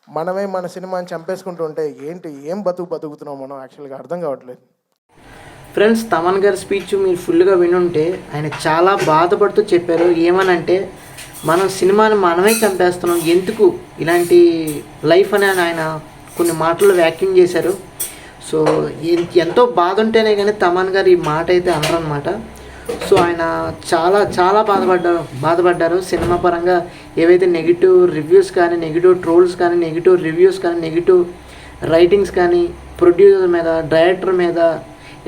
మనమే మన సినిమాని చంపేసుకుంటూ ఉంటే ఏం బతుకుతున్నాం మనం యాక్చువల్గా అర్థం కావట్లేదు. ఫ్రెండ్స్, తమన్ గారి స్పీచ్ మీరు ఫుల్గా వినుంటే ఆయన చాలా బాధపడుతూ చెప్పారు. ఏమనంటే మనం సినిమాని మనమే చంపేస్తున్నాం, ఎందుకు ఇలాంటి లైఫ్ అని ఆయన కొన్ని మాటలు వ్యాఖ్యం చేశారు. సో ఎంతో బాధ ఉంటేనే కానీ తమన్ గారు ఈ మాట అయితే అనరనమాట. సో ఆయన చాలా చాలా బాధపడ్డారు సినిమా పరంగా. ఏవైతే నెగిటివ్ రివ్యూస్ కానీ, నెగిటివ్ ట్రోల్స్ కానీ, నెగిటివ్ రివ్యూస్ కానీ, నెగిటివ్ రైటింగ్స్ కానీ, ప్రొడ్యూసర్ మీద, డైరెక్టర్ మీద,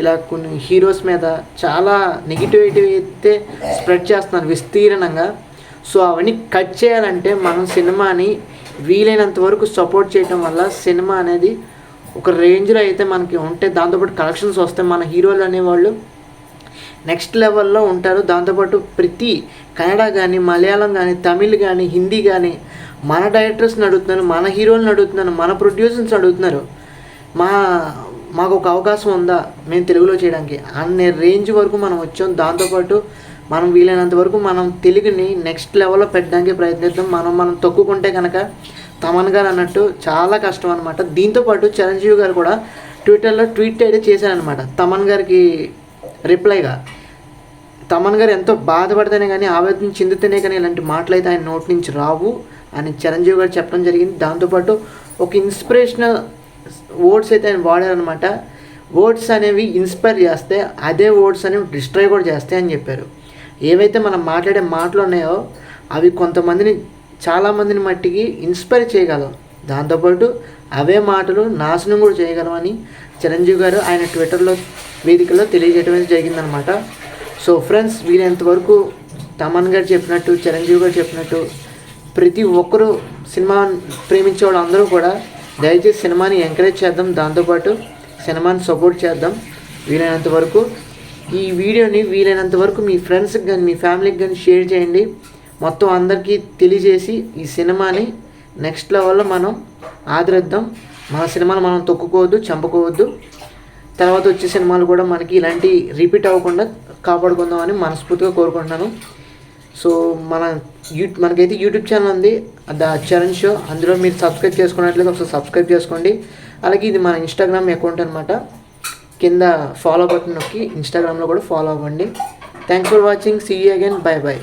ఇలా కొన్ని హీరోస్ మీద చాలా నెగిటివిటీ అయితే స్ప్రెడ్ చేస్తున్నారు విస్తీర్ణంగా. సో అవన్నీ కట్ చేయాలంటే మనం సినిమాని వీలైనంత వరకు సపోర్ట్ చేయడం వల్ల సినిమా అనేది ఒక రేంజ్లో అయితే మనకి ఉంటే, దాంతోపాటు కలెక్షన్స్ వస్తాయి. మన హీరోలు అనేవాళ్ళు నెక్స్ట్ లెవెల్లో ఉంటారు. దాంతోపాటు ప్రతి కన్నడ కానీ, మలయాళం కానీ, తమిళ్ కానీ, హిందీ కానీ మన డైరెక్టర్స్ని అడుగుతున్నారు, మన హీరోలను అడుగుతున్నారు, మన ప్రొడ్యూసర్స్ అడుగుతున్నారు, మాకు ఒక అవకాశం ఉందా మేము తెలుగులో చేయడానికి అనే రేంజ్ వరకు మనం వచ్చాం. దాంతోపాటు మనం వీలైనంత వరకు మనం తెలుగుని నెక్స్ట్ లెవెల్లో పెట్టడానికి ప్రయత్నిద్దాం. మనం తొక్కుకుంటే కనుక తమన్ గారు అన్నట్టు చాలా కష్టం అనమాట. దీంతోపాటు చిరంజీవి గారు కూడా ట్విట్టర్లో ట్వీట్ అయితే చేశారనమాట తమన్ గారికి రిప్లైగా. తమన్ గారు ఎంతో బాధపడితేనే కానీ, ఆవేదన చెందితేనే కానీ ఇలాంటి మాటలు అయితే ఆయన నోటి నుంచి రావు అని చిరంజీవి గారు చెప్పడం జరిగింది. దాంతోపాటు ఒక ఇన్స్పిరేషనల్ వర్డ్స్ అయితే ఆయన వాడారనమాట. వర్డ్స్ అనేవి ఇన్స్పైర్ చేస్తే అదే వర్డ్స్ అనేవి డిస్ట్రాయ్ కూడా చేస్తాయి అని చెప్పారు. ఏవైతే మనం మాట్లాడే మాటలు ఉన్నాయో అవి చాలామందిని మట్టికి ఇన్స్పైర్ చేయగలం, దాంతోపాటు అవే మాటలు నాశనం కూడా చేయగలం అని చిరంజీవి గారు ఆయన ట్విట్టర్లో వేదికల్లో తెలియజేయడం అయితే జరిగిందనమాట. సో ఫ్రెండ్స్, వీలైనంతవరకు తమన్ గారు చెప్పినట్టు, చిరంజీవి గారు చెప్పినట్టు ప్రతి ఒక్కరూ సినిమా ప్రేమించే వాళ్ళు అందరూ కూడా దయచేసి సినిమాని ఎంకరేజ్ చేద్దాం, దాంతోపాటు సినిమాని సపోర్ట్ చేద్దాం. వీలైనంత వరకు ఈ వీడియోని వీలైనంత వరకు మీ ఫ్రెండ్స్కి కానీ, మీ ఫ్యామిలీకి కానీ షేర్ చేయండి. మొత్తం అందరికీ తెలియజేసి ఈ సినిమాని నెక్స్ట్ లెవెల్లో మనం ఆదరిద్దాం. మన సినిమాను మనం తొక్కుకోవద్దు, చంపుకోవద్దు. తర్వాత వచ్చే సినిమాలు కూడా మనకి ఇలాంటి రిపీట్ అవ్వకుండా కాపాడుకుందామని మనస్ఫూర్తిగా కోరుకుంటున్నాను. సో మనకైతే యూట్యూబ్ ఛానల్ ఉంది, ద చరణ్ షో. అందులో మీరు సబ్స్క్రైబ్ చేసుకున్నట్లయితే ఒకసారి సబ్స్క్రైబ్ చేసుకోండి. అలాగే ఇది మన ఇన్స్టాగ్రామ్ అకౌంట్ అనమాట. కింద ఫాలో బటన్ నొక్కి ఇన్స్టాగ్రామ్లో కూడా ఫాలో అవ్వండి. Thanks for watching. See you again. Bye by.